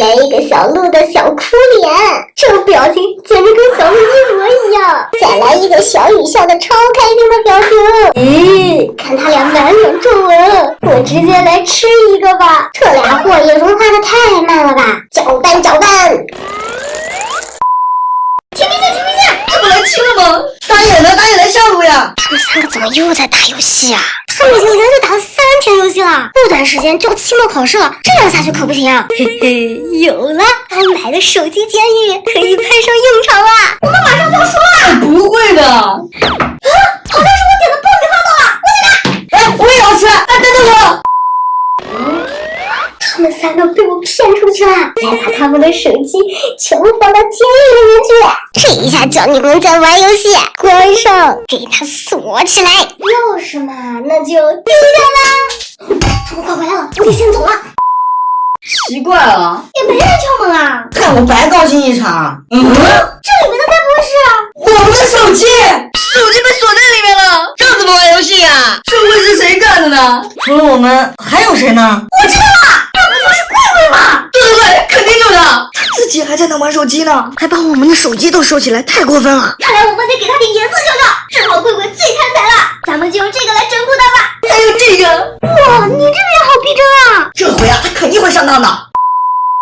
来一个小鹿的小哭脸，这表情简直跟小鹿一模一样。再来一个小雨笑的超开心的表情。咦，看他俩满脸皱纹，我直接来吃一个吧。这俩货也融化的太慢了吧，搅拌搅拌。停一下，这不来亲了吗？打野呢？打野来下路呀！他们三个怎么又在打游戏啊？他们已经连续打了3天游戏了，不短时间就要期末考试了，这样下去可不行啊！嘿嘿，有了，我买的手机监狱可以派上用场了。我们马上就要输了！不会的。好像是我点的爆米花到了，我去拿！哎，我也要吃！哎，等等我！他们三个被我骗出去了，再把他们的手机全部放到监狱里面去。这一下叫你们在玩游戏，关上，给它锁起来。钥匙嘛，那就丢掉啦。他们快回来了，我得先走了。奇怪了，也没人敲门啊，看我白高兴一场。这里面的该不会是……我们的手机被锁在里面了，这怎么玩游戏呀？这会是谁干的呢？除了我们，还有谁呢？我知道了，那不就是贵贵吗？对，肯定有的。他自己还在那玩手机呢，还把我们的手机都收起来，太过分了。看来我们得给他点颜色瞧瞧，正好贵贵最贪财了，咱们就用这个来整蛊他吧。还有这个，哇，你这个也好逼真啊！这回啊，他肯定会上当的。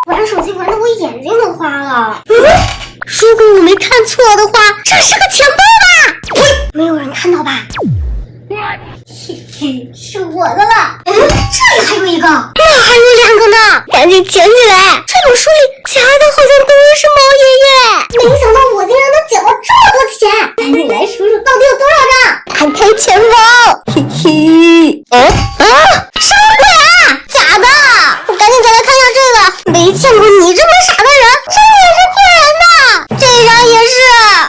玩手机玩得我眼睛都花了。如果我没看错的话，这是个钱包吧？喂，没有人看到吧？嘿嘿，是我的了。这里还有一个，那还有2个呢，赶紧捡起来。这本书里夹的好像都是猫爷爷，没想到我竟然能捡到这么多钱，赶紧来数数到底有多少张。打开钱包，嘿嘿，什么鬼啊？假的！我赶紧再来看一下这个，没见过你这么傻的人，这也是骗人的，这张也是，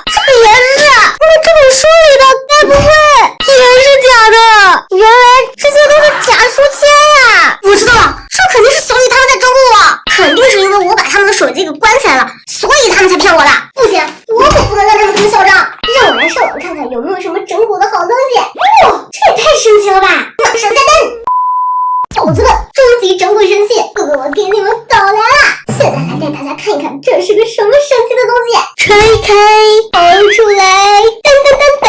这个也是，那这本书里的该不会也是假的？原来这些都是假书签呀！我知道了，这肯定是小雨他们在整蛊我，肯定是因为我把他们的手机给关起来了，所以他们才骗我的。不行，我可不能让他们这么嚣张，让我来上网看看有没有什么整蛊的好东西。哇，这也太神奇了吧！马上下单。宝子们，终极整蛊神器，哥哥我给你们搞来了！现在来带大家看一看，这是个什么神奇的东西。拆开，掏出来，噔噔噔噔，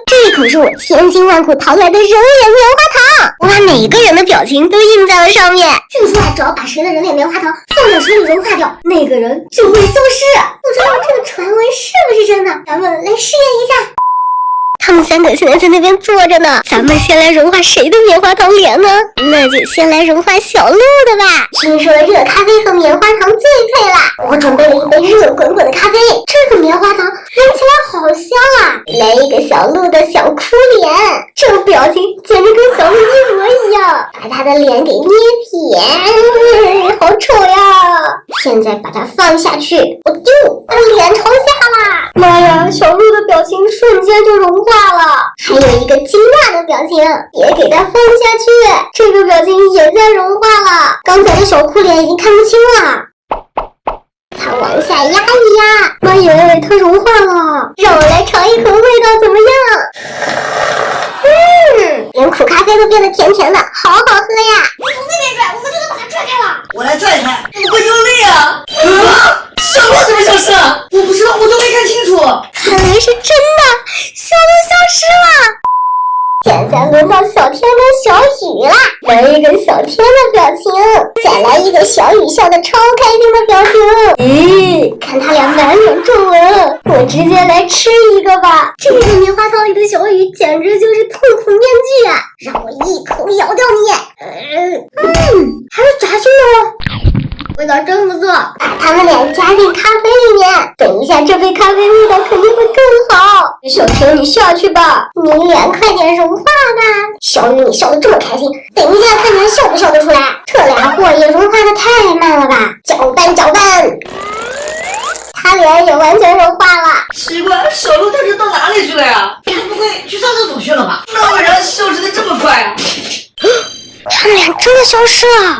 这可是我千辛万苦淘来的人脸棉花糖，我把每个人的表情都印在了上面。据说只要把谁的人脸棉花糖放在水里融化掉，那个人就会消失。不知道这个传闻是不是真的？咱们来试验一下。他们3个现在在那边坐着呢，咱们先来融化谁的棉花糖脸呢？那就先来融化小鹿的吧。听说热咖啡和棉花糖最配了，我准备了一杯热滚滚的咖啡，这个棉花糖闻起来好香啊！来一个小鹿的小哭脸，这个表情简直跟小鹿一模一样，把他的脸给捏扁，好丑呀！现在把它放下去，我丢，把脸朝下啦！妈呀，小鹿的表情瞬间就融化了，还有一个惊讶的表情，也给它放下去，这个表情也在融化了。刚才的小哭脸已经看不清了，它往下压一压，妈耶，它融化了，让我来尝一口味道怎么样？连苦咖啡都变得甜甜的，好好喝呀！你从那边拽，我们就能把它拽开了。我来拽开，你快用力啊！小鹿怎么消失了？我不知道，我都没看清楚。看来是真的，小鹿消失了。现在轮到小天跟小雨啦，来一个小天的表情，再来一个小雨笑的超开心的表情。咦，看他俩满脸皱纹，我直接来吃一个吧。这个棉花糖里的小雨简直就是痛苦面具啊！让我一口咬掉你。还是炸心的哦。味道真不错，把它们俩加进咖啡里面，等一下这杯咖啡味道肯定会更好。小天你下去吧，你脸快点融化吧。小雨你笑得这么开心，等一下看你还笑不笑得出来。这俩货也融化的太慢了吧，搅拌搅拌。他脸也完全融化了。奇怪，小鹿它是到哪里去了呀？该不会去上厕所去了吧？那为啥消失的这么快啊？他们俩真的消失了。